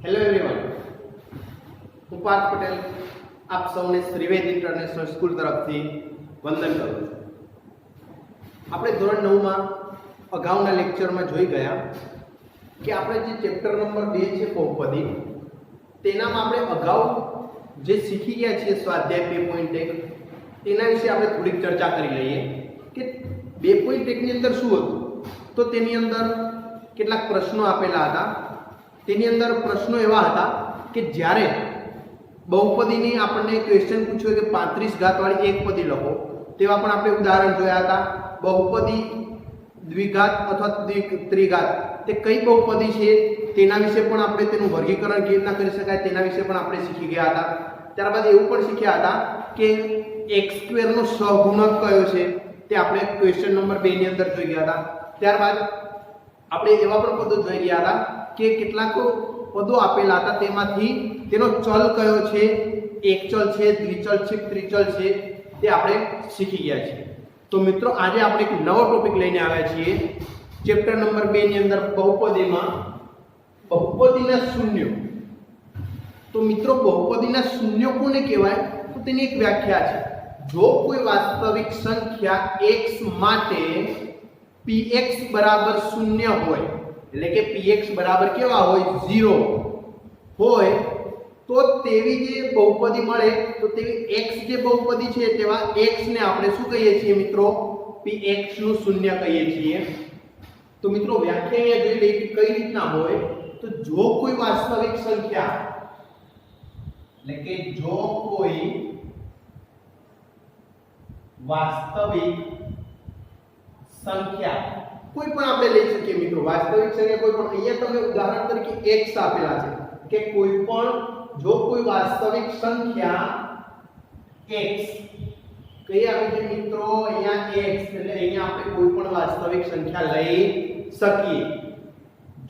Hello everyone, હું પાર્થ પટેલ આપ સૌને શ્રીવેદ ઇન્ટરનેશનલ સ્કૂલ તરફથી વંદન કરું છું. આપણે ધોરણ 9 માં અગાઉના લેક્ચરમાં જોઈ ગયા કે આપણે જે ચેપ્ટર નંબર 2 છે બહુપદી, તેનામાં આપણે અગાઉ જે શીખી ગયા છીએ સ્વાધ્યાય 2.1 તેના વિશે આપણે થોડીક ચર્ચા કરી લઈએ કે 2.1 ની અંદર શું હતું. તો તેની અંદર કેટલાક પ્રશ્નો આપેલા હતા. તેની અંદર પ્રશ્નો એવા હતા કે જ્યારે બહુપદીની આપણને ક્વેશ્ચન પૂછ્યો કે 35 ઘાત વાળી એક પદી લખો, તેવા પણ આપણે ઉદાહરણ જોયા હતા. બહુપદી દ્વિઘાત અથવા ત્રિઘાત તે કઈ બહુપદી છે તેના વિશે પણ આપણે તેનું વર્ગીકરણ કેવી રીતના કરી શકાય તેના વિશે પણ આપણે શીખી ગયા હતા. ત્યારબાદ એવું પણ શીખ્યા હતા કે x² નો સહગુણક કયો છે તે આપણે ક્વેશ્ચન નંબર 2 ની અંદર જોઈ ગયા હતા. ત્યારબાદ આપણે એવા પણ પદો જોઈ ગયા હતા કે કેટલાક પદો આપેલા હતા, તેમાંથી તેનો ચલ કયો છે, એક ચલ છે, દ્વિચલ છે, ત્રિચલ છે, તે આપણે શીખી ગયા છીએ. તો મિત્રો આજે આપણે એક નવો ટોપિક લઈને આવ્યા છીએ ચેપ્ટર નંબર 2 ની અંદર બહુપદીમાં બહુપદીના શૂન્યો. તો મિત્રો બહુપદીના શૂન્યો કોને કહેવાય? તો તેની એક વ્યાખ્યા છે. જો કોઈ વાસ્તવિક સંખ્યા x માટે px બરાબર 0 હોય, એટલે કે px બરાબર કેવા હોય 0 હોય, તો તેવી જે બહુપદી મળે તો તેવી x જે બહુપદી છે તેવા x ને આપણે શું કહીએ છીએ મિત્રો? px નું શૂન્ય કહીએ છીએ. તો મિત્રો વ્યાખ્યા અહીંયા જોઈ લઈએ કે કઈ રીતના હોય. તો જો કોઈ વાસ્તવિક સંખ્યા, એટલે કે જો કોઈ વાસ્તવિક સંખ્યા કોઈ પણ આપણે લઈ શકીએ મિત્રો, વાસ્તવિક સંખ્યા કોઈ પણ. અહીંયા તમને ઉદાહરણ તરીકે x આપેલા છે કે કોઈ પણ જો કોઈ વાસ્તવિક સંખ્યા x કઈ આપી છે મિત્રો? અહીંયા x, એટલે અહીંયા આપણે કોઈ પણ વાસ્તવિક સંખ્યા લઈ શકીએ.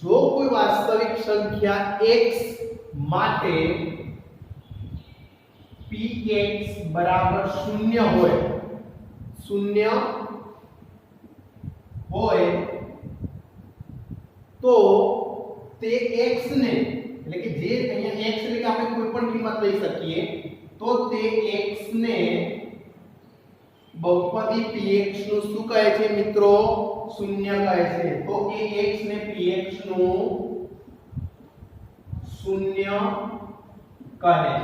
જો કોઈ વાસ્તવિક સંખ્યા x માટે px બરાબર 0 હોય, 0 હોય તો તે x ને, એટલે કે જે અહીંયા x એટલે કે આપણે કોઈ પણ કિંમત લઈ શકીએ, તો તે x ને બહુપદી px નું શું કહે છે મિત્રો? 0 કહે છે. તો એ x ને px નું 0 કહે છે.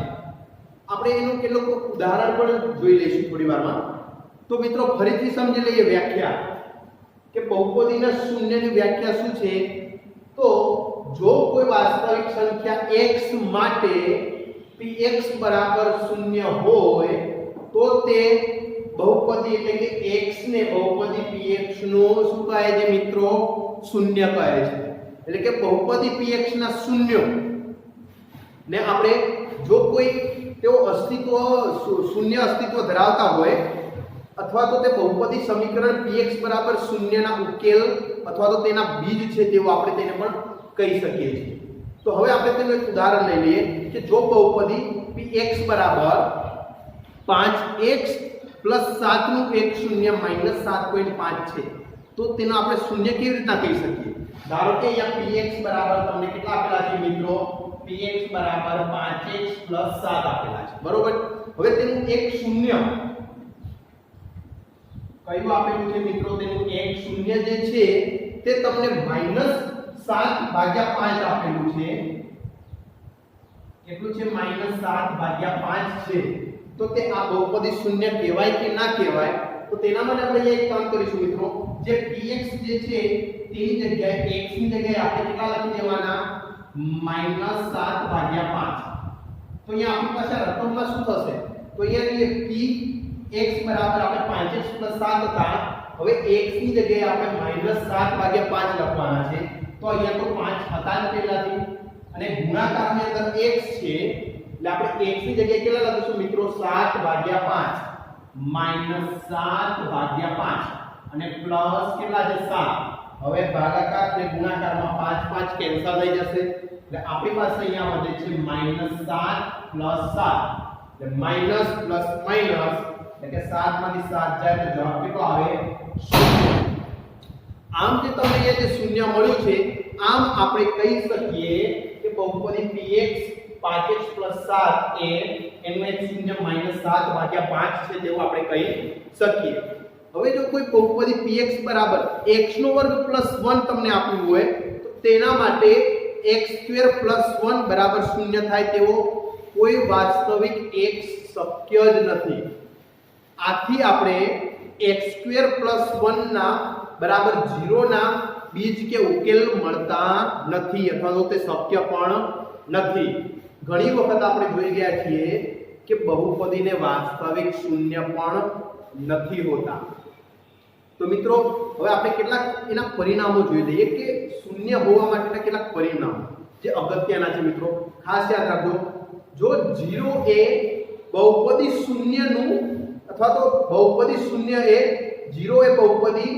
આપણે એનું કેટલું ઉદાહરણ પણ જોઈ લઈશું થોડી વારમાં. તો મિત્રો ફરીથી સમજી લઈએ વ્યાખ્યા કે બહુપદીના શૂન્યની વ્યાખ્યા શું છે. તો જો કોઈ વાસ્તવિક સંખ્યા x માટે px બરાબર 0 હોય તો તે બહુપદી, એટલે કે x ને બહુપદી px નું શું કહે છે મિત્રો? 0 કહે છે. એટલે કે બહુપદી px ના શૂન્યો ને આપણે જો કોઈ તેઓ અસ્તિત્વ શૂન્ય અસ્તિત્વ ધરાવતા હોય અથવા તો તે બહુપદી સમીકરણ px બરાબર 0 ના ઉકેલ અથવા તો તેના બીજ છે તેવું આપણે તેને પણ કહી શકીએ છીએ. તો હવે આપણે તેનું એક ઉદાહરણ લઈ લઈએ કે જો બહુપદી px બરાબર 5x + 7 નું એક શૂન્ય - 7.5 છે, તો તેનો આપણે શૂન્ય કેવી રીતના કહી શકીએ? ધારો કે અહીંયા px બરાબર તમને કેટલા આપેલા છે મિત્રો? px બરાબર 5x + 7 આપેલા છે, બરોબર. હવે તેનું એક શૂન્ય કયું આપેલું છે મિત્રો? તેનું એક શૂન્ય જે છે તે તમને -7/5 આપેલું છે. કેટલું છે? -7/5 છે. તો તે આ બહુપદી શૂન્ય કહેવાય કે ના કહેવાય? તો તેના માટે આપણે એક કામ કરીશું મિત્રો, જે px જે છે તેની જગ્યાએ x ની જગ્યાએ આપણે કેટલા લખી દેવાના? -7/5. તો અહીંયા આપણી પાસે રકમમાં શું થશે? તો અહીંયા px બરાબર આપણે 5x + 7 હતા. હવે x ની જગ્યાએ આપણે -7/5 લખવાના છે. તો અહીંયા તો 5 હતા જ પહેલાથી, અને ગુણાકારની અંદર x છે એટલે આપણે x ની જગ્યાએ કેટલા લખીશું મિત્રો? 7/5 -7/5 અને પ્લસ કેટલા છે? 7. હવે ભાગાકાર અને ગુણાકારમાં 5 5 કેન્સલ થઈ જશે એટલે આપણી પાસે અહીંયા વધે છે -7 + 7. એટલે માઈનસ પ્લસ માઈનસ, એટલે કે 7 માંથી 7 જાય તો જવાબ કેટલો આવે? 0. આમ જે તમને અહીંયા જે શૂન્ય મળ્યું છે, આમ આપણે કહી શકીએ કે બહુપદી px 5x 7 એ એનું એક શૂન્ય -7/5 છે તેવું આપણે કહી શકીએ. હવે જો કોઈ બહુપદી px બરાબર x² + 1 તમને આપ્યું હોય તો તેના માટે x² + 1 બરાબર 0 થાય તેવો કોઈ વાસ્તવિક x શક્ય જ નથી. આથી આપણે x² + 1 ના બરાબર 0 ના બીજ કે ઉકેલ મળતા નથી અથવા તો તે શક્ય પણ નથી. ઘણી વખત આપણે જોઈ ગયા છીએ કે બહુપદીને વાસ્તવિક શૂન્ય પણ નથી હોતા. તો મિત્રો હવે આપણે કેટલાક એના પરિણામો જોઈ લઈએ કે શૂન્ય હોવા માટેના કેટલાક પરિણામો જે અગત્યના છે મિત્રો. ખાસ યાદ રાખજો, જો 0 એ બહુપદી શૂન્યનું અથવા તો બહુપદી શૂન્ય એ 0 એ બહુપદી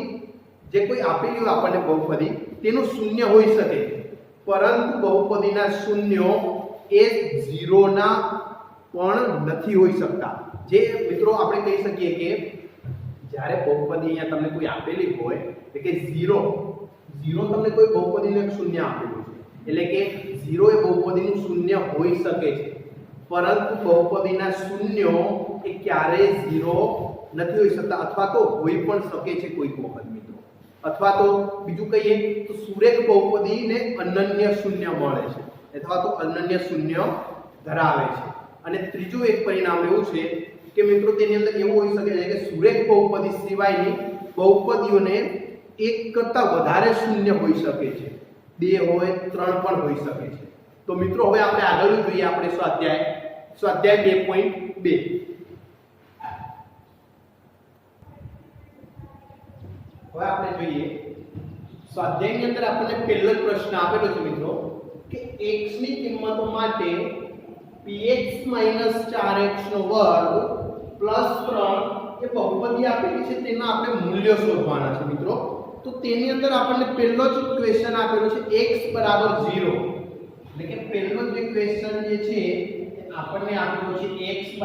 જે કોઈ આપેલી હોય આપણને બહુપદી તેનું શૂન્ય હોઈ શકે, પરંતુ બહુપદીના શૂન્યો એ 0 ના પણ નથી હોઈ શકતા. જે મિત્રો આપણે કહી શકીએ કે જ્યારે બહુપદી અહીંયા તમને કોઈ આપેલી હોય એટલે કે 0 તમને કોઈ બહુપદીનું એક શૂન્ય આપેલું છે એટલે કે 0 એ બહુપદીનું શૂન્ય હોઈ શકે છે, પરંતુ બહુપદીના શૂન્યો એ ક્યારેય 0 નથી હોઈ શકતા અથવા તો હોઈ પણ શકે છે કોઈક વખત મિત્રો. અથવા તો બીજું કહીએ તો સુરેખ બહુપદીને અનન્ય શૂન્ય મળે છે અથવા તો અનન્ય શૂન્ય ધરાવે છે. અને ત્રીજું એક પરિણામ એવું છે કે મિત્રો તેની અંદર એવું હોઈ શકે છે કે સુરેખ બહુપદી સિવાયની બહુપદીઓને એક કરતાં વધારે શૂન્ય હોઈ શકે છે, 2 હોય 3 પણ હોઈ શકે છે. તો મિત્રો હવે આપણે આગળ જોઈએ આપણે સ્વાધ્યાય 2.2. હવે આપણે જોઈએ સ્વાધ્યાયની અંદર આપણને પહેલો જ પ્રશ્ન આપેલો છે મિત્રો કે x ની કિંમતો માટે px - 4x² + 3 એ બહુપદી આપેલી છે તેના આપણે મૂલ્યો શોધવાના છે મિત્રો. તો તેની અંદર આપણને પહેલો જ ક્વેશ્ચન આપેલો છે x = 0 એટલે કે પહેલો જ ક્વેશ્ચન જે છે આપણને આપેલો છે x =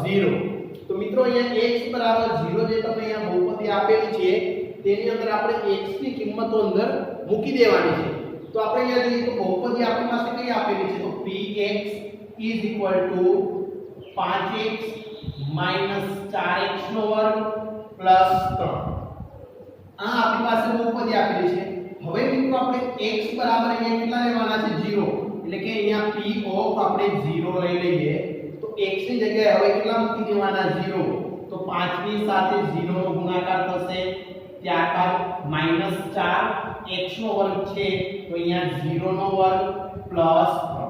0. તો મિત્રો અહીંયા x = 0 જે તમને અહીંયા બહુપદી આપેલી છે તેની અંદર આપણે x ની કિંમતો અંદર મૂકી દેવાની છે. તો આપણે અહીંયા જોઈએ તો બહુપદી આપણી પાસે કઈ આપેલી છે તો px = 5x - 4x² + 3 આ આપણી પાસે બહુપદી આપેલી છે. હવે મિત્રો આપણે x બરાબર અહીંયા કેટલા લેવાના છે 0 એટલે કે અહીંયા p ઓફ આપણે 0 લઈ લઈએ તો x ની જગ્યાએ હવે કેટલા મૂકી દેવાના 0 તો 5 ની સાથે 0 નો ગુણાકાર થશે, ત્યારબાદ -4 x² છે તો અહીંયા 0 નો વર્ગ પ્લસ 3.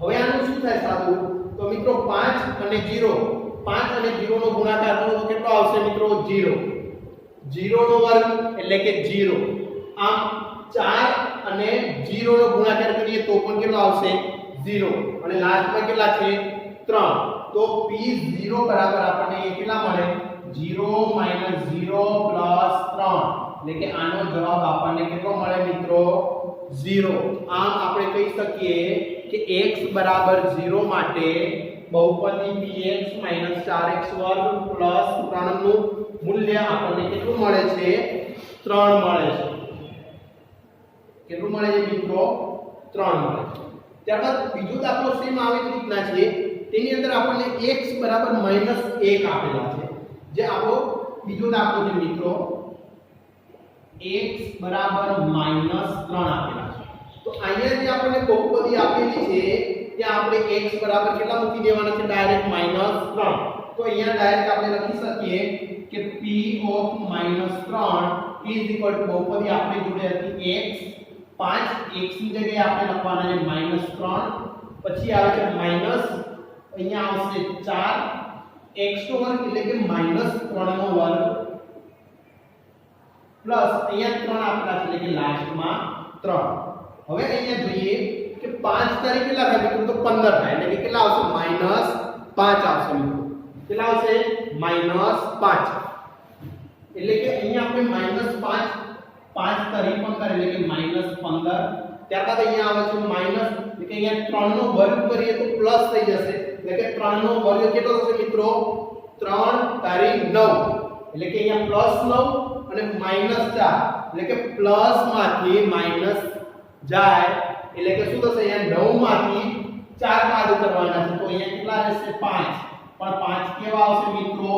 હવે આનું શું થાય સાદું તો મિત્રો 5 અને 0 નો ગુણાકાર કરો તો કેટલો આવશે મિત્રો 0 નો વર્ગ એટલે કે 0. આમ 4 અને 0 નો ગુણાકાર કરીએ તો પણ કેટલો આવશે 0 અને લાસ્ટમાં કેટલા છે 3. તો p0 બરાબર આપણને એ કેટલા મળે 0 - 0 + 3 એટલે કે આનો જવાબ આપણને કેટલો મળે મિત્રો 0. આમ આપણે કહી શકીએ કે x = 0 માટે બહુપદી px - 4x² + 3 નું મૂલ્ય આપણને કેટલું મળે છે 3 મળે છે. કેટલું મળે છે મિત્રો 3 મળે છે. ત્યારબાદ બીજો દાખલો સેમ આવી રીતના છે તેની અંદર આપણને x = -1 આપેલા છે. જે આપણો બીજો દાખલો છે મિત્રો x = -3 આપેલા છે. તો અહીંયા જે આપણને બહુપદી આપેલી છે ત્યાં આપણે x બરાબર કેટલા મૂકી દેવાના છે ડાયરેક્ટ -3. તો અહીંયા ડાયરેક્ટ આપણે લખી શકીએ કે p ઓફ -3 બહુપદી આપણી જોડે હતી x 5 x ની જગ્યાએ આપણે લખવાના છે -3, પછી આવે છે માઈનસ અહીંયા આવશે 4 x નો વર્ગ એટલે કે -3 નો વર્ગ પ્લસ અહીંયા 3 આપેલા છે એટલે કે લાસ્ટમાં 3. હવે અહીંયા જોઈએ કે 5 તારીખ કેટલા થાય મિત્રો તો 15 થાય એટલે કે કેટલા આવશે -5 આવશે મિત્રો. કેટલા આવશે -5 એટલે કે અહીંયા આપણે -5 તારીખ 15 એટલે કે -15. ત્યારબાદ અહીંયા આવે છે માઈનસ એટલે કે અહીંયા 3 નો વર્ગ કરીએ તો પ્લસ થઈ જશે એટલે કે 3 નો વર્ગ કેટલો થશે મિત્રો 3 તારીખ 9 એટલે કે અહીંયા +9 અને -4 એટલે કે પ્લસ માંથી જાય એટલે કે શું થશે અહીંયા 9 માંથી 4 બાદ કરવાના છે તો અહીંયા કેટલા રહેશે 5 પણ 5 કેવા આવશે મિત્રો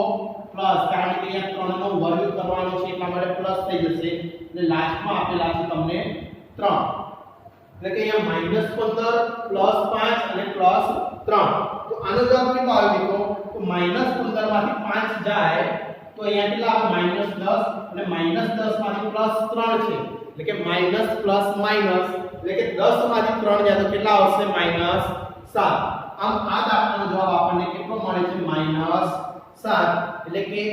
પ્લસ કારણ કે અહીંયા 3 નો વર્ગ કરવાનો છે એટલા માટે પ્લસ થઈ જશે એટલે લાસ્ટમાં આપેલા છે તમને 3 એટલે કે અહીંયા -15 +5 અને +3 તો આનો જવાબ કેટલો આવે મિત્રો તો -15 માંથી 5 જાય તો અહીંયા કેટલા આવે -10 અને -10 માંથી +3 છે એટલે કે માઈનસ પ્લસ માઈનસ એટલે કે 10 માંથી 3 જાય તો કેટલા આવશે -7 આમ આ દાખલાનો જવાબ આપણને કેટલો મળે છે -7 એટલે કે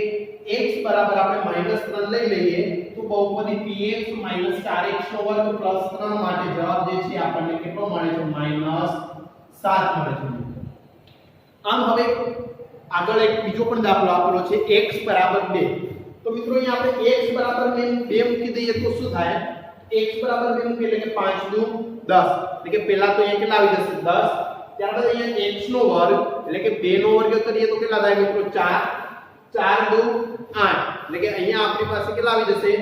x બરાબર આપણે -3 લઈ લઈએ તો બહુપદી px 4x નો વર્ગ 3 માટે જવાબ જે છે આપણને કેટલો મળે છે -7 મળે છે આમ હવે આગળ એક બીજો પણ દાખલો આપેલો છે x બરાબર 2 તો મિત્રો અહીં આપણે x બરાબર 2 મૂકી દઈએ તો શું થાય x બરાબર 2 મૂકીએ એટલે કે 5 દુ 10 એટલે કે પહેલા તો અહીંયા કેટલા આવી જશે 10 ત્યારબાદ અહીંયા x નો વર્ગ એટલે કે 2 નો વર્ગ કરીએ તો કેટલા થાય મિત્રો 4 4 દુ 8 એટલે કે અહીંયા આપણી પાસે કેટલા આવી જશે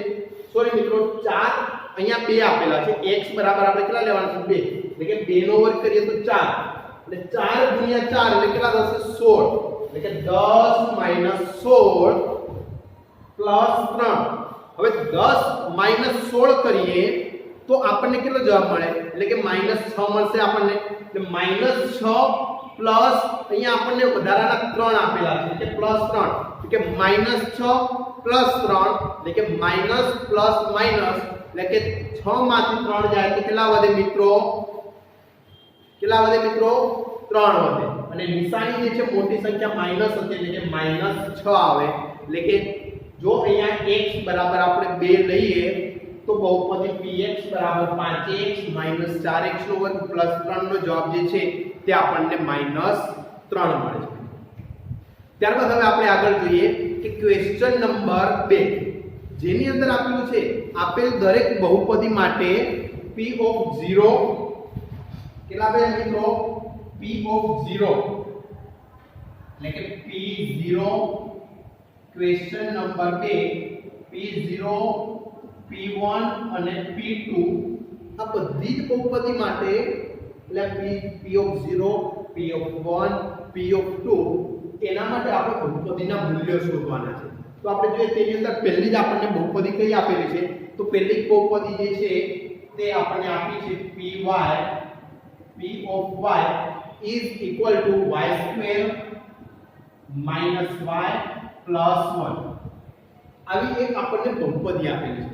સોરી મિત્રો 4 અહીંયા 2 આપેલા છે x બરાબર આપણે કેટલા લેવાના છે 2 એટલે કે 2 નો વર્ગ કરીએ તો 4 એટલે 4 ગુણ્યા 4 એટલે કેટલા થશે 16 એટલે કે 10 - 16 +3 હવે 10 - 16 કરીએ તો આપણને કેટલો જવાબ મળે એટલે કે -6 મળશે આપણને એટલે -6 પ્લસ અહીંયા આપણને વધારાના 3 આપેલા છે એટલે +3 એટલે કે -6 +3 એટલે કે માઈનસ પ્લસ માઈનસ એટલે કે 6 માંથી 3 જાય તો કેટલા વધે મિત્રો 3 વધે અને નિશાની જે છે મોટી સંખ્યા માઈનસ હતી એટલે કે -6 આવે એટલે કે જો અહીંયા x બરાબર આપણે 2 લઈએ તો બહુપદી px બરાબર 5x 4x નો વર્ગ 3 નો જવાબ જે છે તે આપણને -3 મળે છે ત્યારબાદ હવે આપણે આગળ જોઈએ કે ક્વેશ્ચન નંબર 2 જેની અંદર આપેલું છે આપેલ દરેક બહુપદી માટે p ઓફ 0 કેટલા બે મિત્રો p ઓફ 0 એટલે કે p0 question number 2 p0 p1 અને p2 આ બધી જ બહુપદી માટે એટલે p of 0 p of 1 p of 2 એના માટે આપણે બહુપદીના મૂલ્યો શોધવાના છે તો આપણે જોઈએ તેની અંદર પહેલી જ આપણને બહુપદી કઈ આપેલી છે તો પહેલી બહુપદી જે છે તે આપણને આપી છે py p of y is equal to y square minus y plus 1 આવી એક આપણને બહુપદી આપેલી છે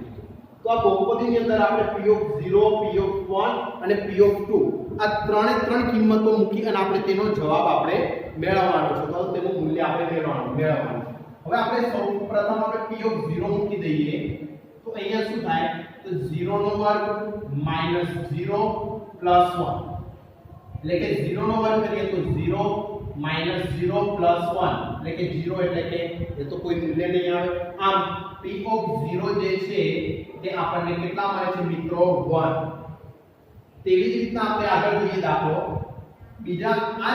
તો આ બહુપદીની અંદર આપણે p of 0 p of 1 અને p of 2 આ ત્રણે ત્રણ કિંમતો મૂકી અને આપણે તેનો જવાબ આપણે મેળવવાનો છે તો તેનું મૂલ્ય આપણે મેળવવાનું હવે આપણે સૌપ્રથમ આપણે p of 0 મૂકી દઈએ તો અહીંયા શું થાય તો 0 નો વર્ગ -0 plus 1 એટલે કે 0 નો વર્ગ કરીએ તો 0 -0 plus 1 એટલે કે 0 એટલે કે એ તો કોઈ મૂલ્ય નહીં આવે આમ p of 0 જે છે તે આપણને કેટલા મળે છે મિત્રો 1 તેવી જ રીતના આપણે આગળ જોઈએ દાખલો બીજા આ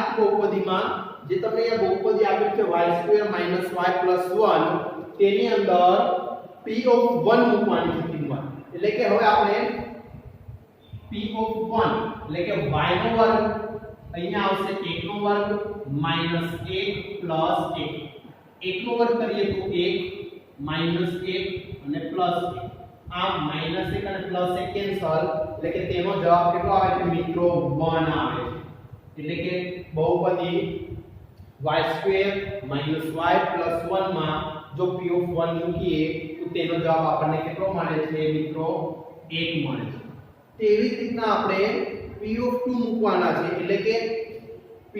જ બહુપદીમાં જે તમને અહીંયા બહુપદી આપેલ છે y² - y + 1 તેની અંદર p of 1 મૂકવાની છે કિંમત એટલે કે હવે આપણે p of 1 એટલે કે y નો વર્ગ અહીંયા આવશે 1 નો વર્ગ -1 + 1 1 નો વર્ગ કરીએ તો 1 -1 અને +1 આમ -1 અને +1 કેન્સલ એટલે કે તેનો જવાબ કેટલો આવે છે મિત્રો 1 આવે છે એટલે કે બહુપદી y² - y + 1 માં જો p of 1 મૂકીએ તો તેનો જવાબ આપણને કેટલો મળે છે મિત્રો 1 મળે છે તેવી જ રીતના આપણે p of 2 મૂકવાના છે એટલે કે p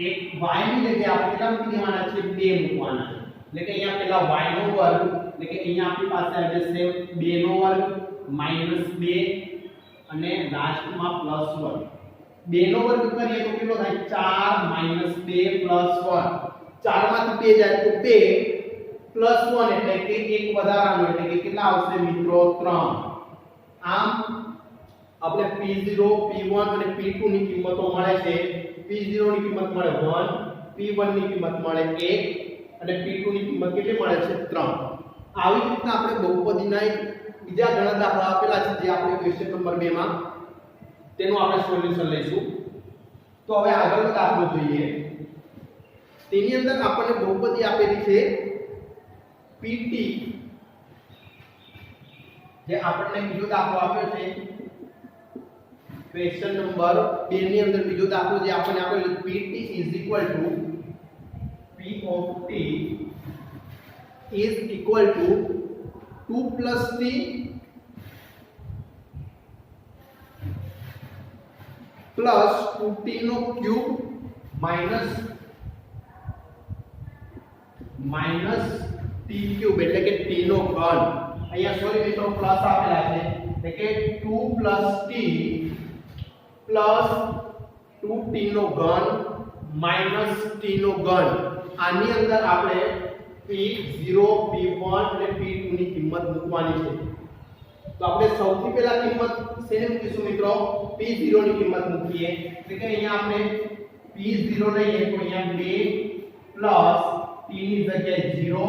એક y ની જગ્યાએ આપણે કેટલા મૂકી દેવાના છે 2 મૂકવાના છે એટલે કે અહીંયા પેલા y નો વર્ગ એટલે કે અહીંયા આપણી પાસે આવી જશે 2 નો વર્ગ -2 અને લાસ્ટમાં +1 2 નો વર્ગ કરીએ તો કેટલો થાય 4 - 2 + 1 4 માંથી 2 જાય તો 2 +1 એટલે કે એક વધારાનો એટલે કે કેટલા આવશે મિત્રો 3 આમ આપણે p0 p1 અને p2 ની કિંમતો મળે છે p0 ની કિંમત મળે 1 p1 ની કિંમત મળે 1 અને p2 ની કિંમત કેટલી મળે છે 3 આવી રીતના આપણે બહુપદીના બીજા ઘણા દાખલા આપેલા છે જે આપણે ક્વેશ્ચન નંબર 2 માં તેનું આપણે સોલ્યુશન લઈશું. તો હવે આગળનો દાખલો જોઈએ. તેની અંદર આપણને બહુપદી આપેલી છે PT, જે આપણને બીજો દાખલો આપ્યો છે ક્વેશ્ચન નંબર 2 ની અંદર બીજો દાખલો જે આપણને આપેલો PT P of t is equal to 2 plus t plus 2t no cube minus t cube એટલે કે t નો ઘન. અહીંયા સોરી મિત્રો પ્લસ આપેલા છે એટલે કે 2 plus t plus 2t નો ઘન minus t નો ઘન. આની અંદર આપણે p0 p1 અને p2 ની કિંમત મૂકવાની છે. તો આપણે સૌથી પહેલા કિંમત શેને મૂકીશું મિત્રો? p0 ની કિંમત મૂકીએ. એટલે કે અહીંયા આપણે p0 લઈએ તો અહીંયા 2 t ની જગ્યાએ 0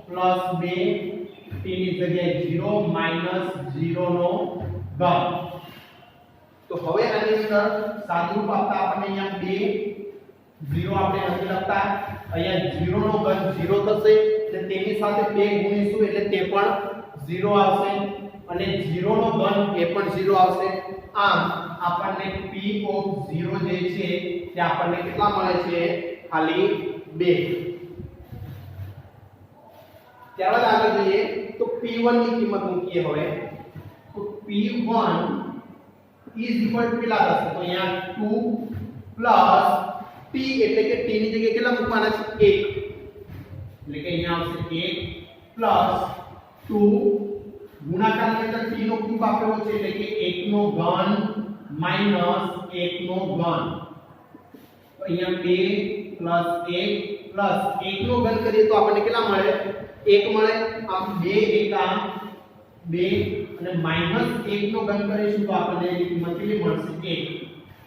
2 t ની જગ્યાએ 0 0 નો ઘન. તો હવે આની અંદર સાદુરૂપ આપતા આપણને અહીંયા 2 0 આપણે નથી લખતા. અહીંયા 0 નો ઘન 0 થશે એટલે તેની સાથે 2 ગુણીશું એટલે તે પણ 0 આવશે અને 0 નો ઘન એ પણ 0 આવશે. આમ આપણને p of 0 જે છે તે આપણને કેટલા મળે છે? ખાલી 2. ત્યારબાદ આગળ જોઈએ તો p1 ની કિંમત મૂકીએ. હવે તો p1 is equal to કેટલા થશે? તો અહીંયા 2 plus t એટલે કે t ની જગ્યાએ કેટલા મૂકવાના છે? 1 એટલે કે અહીંયા આવશે 1 plus 2 ગુણાકારની અંદર t નો ક્યુબ આપેલો છે એટલે કે 1 નો ઘન minus 1 નો ઘન. તો અહીંયા 2 plus 1 plus 1 નો ઘન કરીએ તો આપણને કેટલા મળે? 1 મળે. આમ 2 એકા 2 અને minus 1 નો ઘન કરીશું તો આપણને એની કિંમત કેટલી મળશે? 1.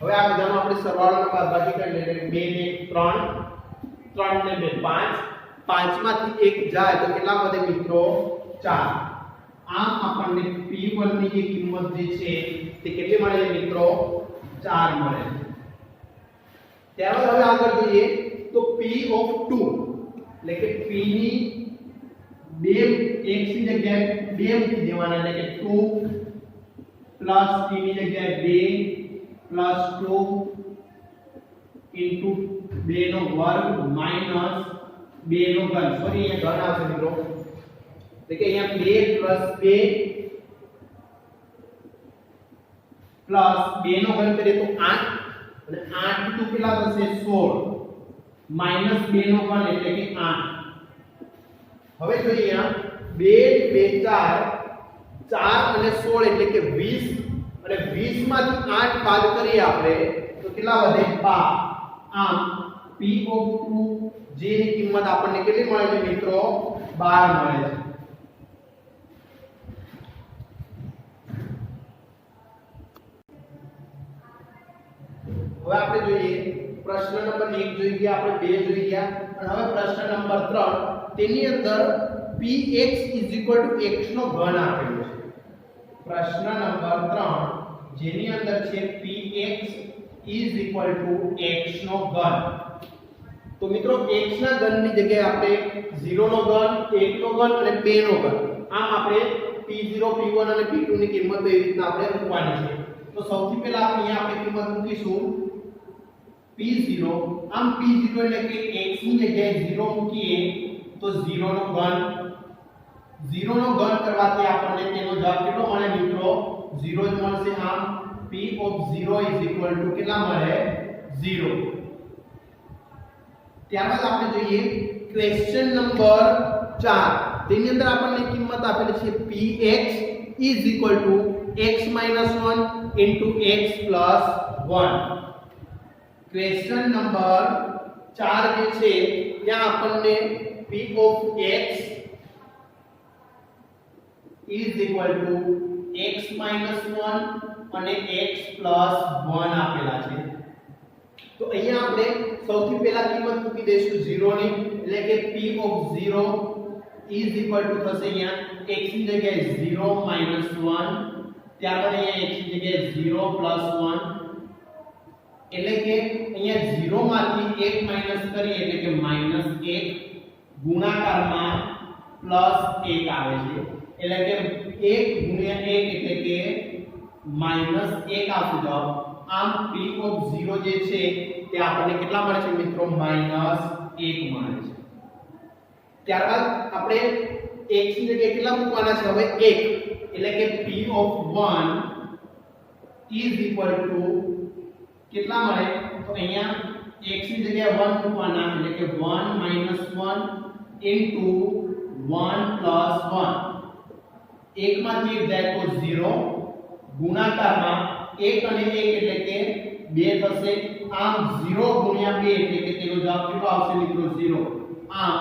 હવે આ બધાનો આપણે સરવાળો અને બાદબાકી કરી લઈએ. 2 ને 3 3 ને 2 5 5 માંથી 1 જાય તો કેટલા વધે મિત્રો? 4. આમ આપણને p1 ની જે કિંમત જે છે તે કેટલી મળે છે મિત્રો? 4 મળે. ત્યારબાદ હવે આગળ જોઈએ તો p of 2 એટલે કે p ની 2 x ની જગ્યાએ 2 મૂકી દેવાના એટલે કે 2 plus t ની જગ્યાએ 2 plus 2 into 2 નો વર્ગ minus 2 નો ઘન. સોરી અહીંયા ઘન આવશે મિત્રો. એટલે કે અહીંયા 2 plus 2 plus 2 નો ઘન કરીએ તો 8 અને 8 થી 2 કેટલા થશે? 16 minus 2 નો ઘન એટલે કે 8. હવે જોઈએ આ 2 2 4 4 અને 16 એટલે કે 20 અને 20 માંથી 8 બાદ કરીએ આપણે તો કેટલા વધે? 12. આમ p of 2 જે ની કિંમત આપણને કેટલી મળે છે મિત્રો? 12 મળે છે. હવે આપણે જોઈએ પ્રશ્ન નંબર 1 જોઈ ગયા, આપણે 2 જોઈ ગયા અને હવે પ્રશ્ન નંબર 3 તેની અંદર px x નો ઘન આપેલો છે. પ્રશ્ન નંબર 3 જેની અંદર છે px x નો ઘન. તો મિત્રો x ના ઘનની જગ્યાએ આપણે 0 નો ઘન 1 નો ઘન અને 2 નો ઘન આમ આપણે p0 p1 અને p2 ની કિંમત એવી રીતના આપણે મૂકવાની છે. તો સૌથી પહેલા આપણે અહીંયા આપણે કિંમત મૂકીશું p0. આમ p0 એટલે કે x ની જગ્યાએ 0 મૂકીએ તો 0 નો ઘન 0 નો ઘન કરવાથી આપણને તેનો જવાબ કેટલો મળે મિત્રો? 0 જ મળશે. આમ p of 0 કેટલા મળે? 0. ત્યારબાદ આપણે જોઈએ ક્વેશ્ચન નંબર 4 તેની અંદર આપણને કિંમત આપેલી છે px x - 1 x + 1. Question number 4 જે છે ત્યાં આપણને p of x x - 1 અને x + 1 આપેલા છે. તો અહીંયા આપણે સૌથી પહેલા કિંમત મૂકી દઈશું 0 ની એટલે કે p of 0 is equal to થશે અહીંયા x ની જગ્યાએ 0 1 ત્યારબાદ અહીંયા x ની જગ્યાએ 0 1 એટલે કે અહીંયા 0 માંથી 1 માઈનસ કરીએ એટલે કે -1 ગુણાકારમાં +1 આવે છે એટલે કે 1 ગુણ્યા 1 એટલે કે -1 આવશે જવાબ આમ p ઓફ 0 જે છે તે આપણને કેટલા મળે છે મિત્રો -1 મળે છે ત્યારબાદ આપણે x ની જગ્યાએ કેટલા મૂકવાના છે હવે 1 એટલે કે p of 1 is equal to કેટલા મળે તો અહીંયા x ની જગ્યાએ 1 મૂકવાના એટલે કે 1 1 ઇન્ટુ 1 + 1 1 માંથી 1 જાય તો 0 ગુણાકારમાં 1 અને 1 એટલે કે 2 થશે આમ 0 ગુણ્યા 2 એટલે કે તેનો જવાબ કેટલો આવશે મિત્રો 0 આમ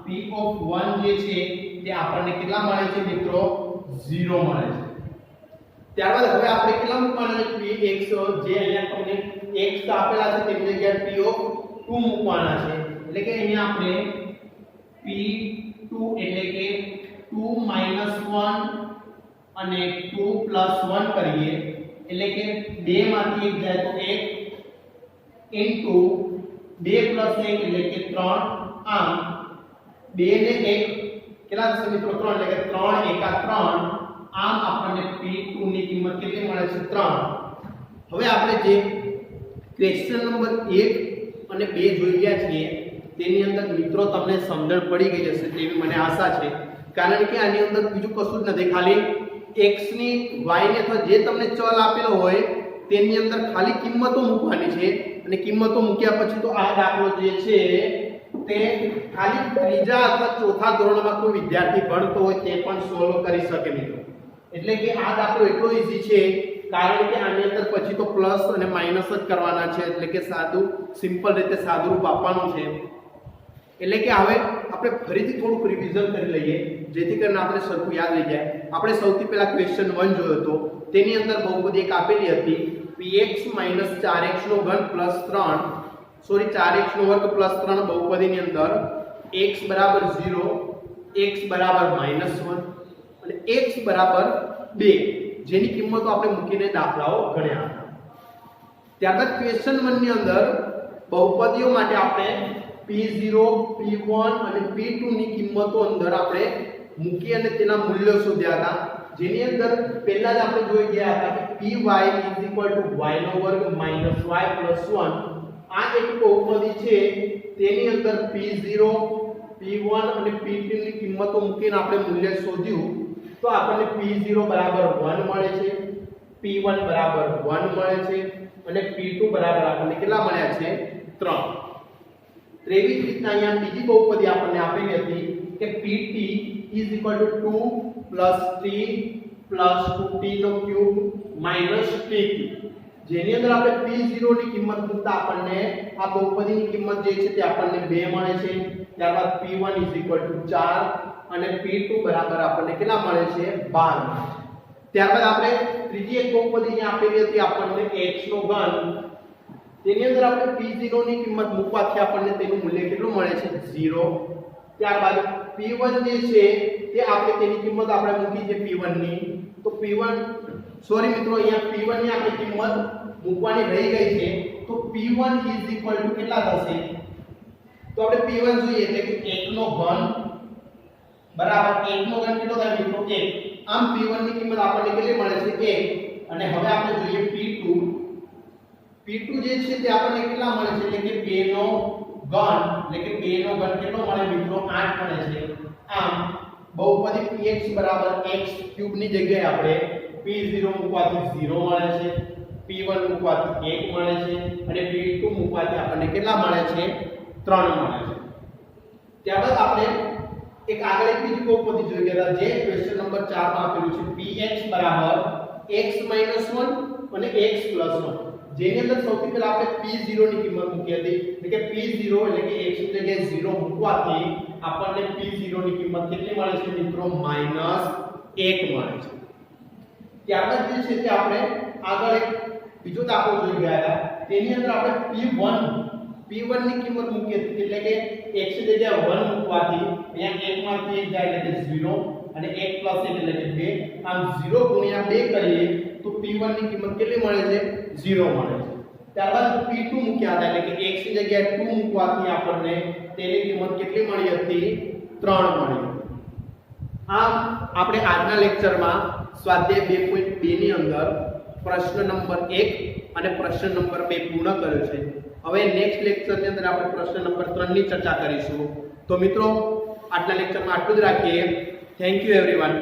p ઓફ 1 જે છે તે આપણને કેટલા મળે છે મિત્રો 0 મળે છે ત્યારબાદ હવે આપણે કેટલા મૂકવાના છે px જે અહીંયા તમને x આપેલા છે તેની જગ્યાએ p ઓફ 2 મૂકવાના છે એટલે કે અહીંયા આપણે p2 એટલે કે 2 - 1 અને 2 + 1 કરીએ એટલે કે 2 માંથી 1 જાય તો 1 ઇન્ટુ 2 + 1 એટલે કે 3 આમ 2 ને 1 કેટલા થશે મિત્રો 3 એટલે કે 3 * 3 આમ આપણને p2 ની કિંમત કેટલી મળે છે 3 હવે આપણે જે ક્વેશ્ચન નંબર 1 અને 2 જોઈ ગયા છીએ તેની અંદર મિત્રો તમને સમજણ પડી ગઈ હશે તેવી મને આશા છે કારણ કે આની અંદર બીજું કશું જ નથી ખાલી x ની y ને અથવા જે તમને ચલ આપેલો હોય તેની અંદર ખાલી કિંમતો મૂકવાની છે અને કિંમતો મૂક્યા પછી તો આ દાખલો જે છે તે ખાલી ત્રીજા અથવા ચોથા ધોરણમાં કોઈ વિદ્યાર્થી ભણતો હોય તે પણ સોલ્વ કરી શકે મિત્રો એટલે કે આ દાખલો એટલો ઈઝી છે કારણ કે આની અંદર પછી તો પ્લસ અને માઈનસ જ કરવાના છે એટલે કે સાદું સિમ્પલ રીતે સાદું રૂપ આપવાનું છે એટલે કે હવે આપણે ફરીથી થોડુંક રિવિઝન કરી લઈએ જેથી કરીને આપણે સરખું યાદ રહી જાય આપણે સૌથી પહેલા ક્વેશ્ચન 1 જોયો હતો તેની અંદર બહુપદી એક આપેલી હતી px - 4x નો ઘન + 3 સોરી 4x નો વર્ગ + 3 બહુપદીની અંદર x બરાબર 0 x બરાબર -1 અને x બરાબર 2 જેની કિંમતો આપણે મૂકીને દાખલાઓ ગણ્યા હતા ત્યારબાદ ક્વેશ્ચન 1 ની અંદર બહુપદીઓ માટે આપણે p0 p1 અને p2 ની કિંમતો અંદર આપણે મૂકી અને તેના મૂલ્યો શોધ્યા હતા જેની અંદર પહેલા જ આપણે જોઈ ગયા હતા કે py = y નો વર્ગ - y + 1 આ એક બહુપદી છે તેની અંદર p0 p1 અને p2 ની કિંમતો મૂકીને આપણે મૂલ્ય શોધ્યું તો આપણને p0 બરાબર 1 મળે છે p1 બરાબર 1 મળે છે અને p2 બરાબર આપણને કેટલા મળ્યા છે 3 તેવી જ રીતના અહીંયા બીજી બહુપદી આપણને આપેલી હતી કે pt = 2 + 3 + 2t³ - t જેની અંદર આપણે p0 ની કિંમત મૂકતા આપણને આ બહુપદીની કિંમત જે છે તે આપણને 2 મળે છે ત્યારબાદ p1 = 4 અને p2 બરાબર આપણને કેટલા મળે છે 12 મળે છે ત્યારબાદ આપણે ત્રીજી એક બહુપદી આપેલી હતી આપણને x નો ઘન તેની અંદર આપણે p0 ની કિંમત મૂકવાથી આપણને તેનું મૂલ્ય કેટલું મળે છે 0 ત્યારબાદ p1 જે છે તે આપણે તેની કિંમત આપણે મૂકી છે p1 ની તો p1 સોરી મિત્રો અહીંયા p1 ની આપણે કિંમત મૂકવાની રહી ગઈ છે તો p1 = કેટલા થશે તો આપણે p1 જોઈએ એટલે કે 1 નો ઘન બરાબર 1 નો ઘન કેટલો થાય મિત્રો 1 આમ p1 ની કિંમત આપણને કેટલી મળે છે 1 અને હવે આપણે જોઈએ p2 જે છે તે આપણને કેટલા મળે છે એટલે કે 2 નો ઘન એટલે કે 2 નો ઘન કેટલો મળે મિત્રો 8 મળે છે આમ બહુપદી px = x³ ની જગ્યાએ આપણે p0 મૂકવાથી 0 મળે છે p1 મૂકવાથી 1 મળે છે અને p2 મૂકવાથી આપણને કેટલા મળે છે 3 મળે છે ત્યારબાદ આપણે એક આગળ એક બીજી બહુપદી જોઈ ગયા જે ક્વેશ્ચન નંબર 4 માં આપેલું છે px = x - 1 અને x + 1 જેની અંદર સૌથી પહેલા આપણે p0 ની કિંમત મૂકી હતી એટલે કે p0 એટલે કે x ની જગ્યાએ 0 મૂકવાથી આપણને p0 ની કિંમત કેટલી મળે છે મિત્રો -1 મળે છે ત્યારબાદ જે છે તે આપણે આગળ એક બીજો દાખલો જોઈ ગયા હતા તેની અંદર આપણે p1 p1 ની કિંમત મૂકીએ એટલે કે x ની જગ્યાએ 1 મૂકવાથી અહીંયા 1 માંથી 1 જાય એટલે કે 0 અને 1 + 1 એટલે કે 2 આમ 0 * 2 કરીએ તો p1 ની કિંમત કેટલી મળે છે 0 મળે છે ત્યારબાદ p2 મૂક્યા હતા એટલે કે x ની જગ્યાએ 2 મૂકવાથી આપણને તેની કિંમત કેટલી મળી હતી 3 મળી આમ આપણે આજના લેક્ચરમાં સ્વાધ્યાય 2.2 ની અંદર પ્રશ્ન નંબર 1 અને પ્રશ્ન નંબર 2 પૂર્ણ કર્યો છે હવે નેક્સ્ટ લેક્ચરની અંદર આપણે પ્રશ્ન નંબર 3 ની ચર્ચા કરીશું તો મિત્રો આજના લેક્ચરમાં આટલું જ રાખીએ થેન્ક યુ એવરીવન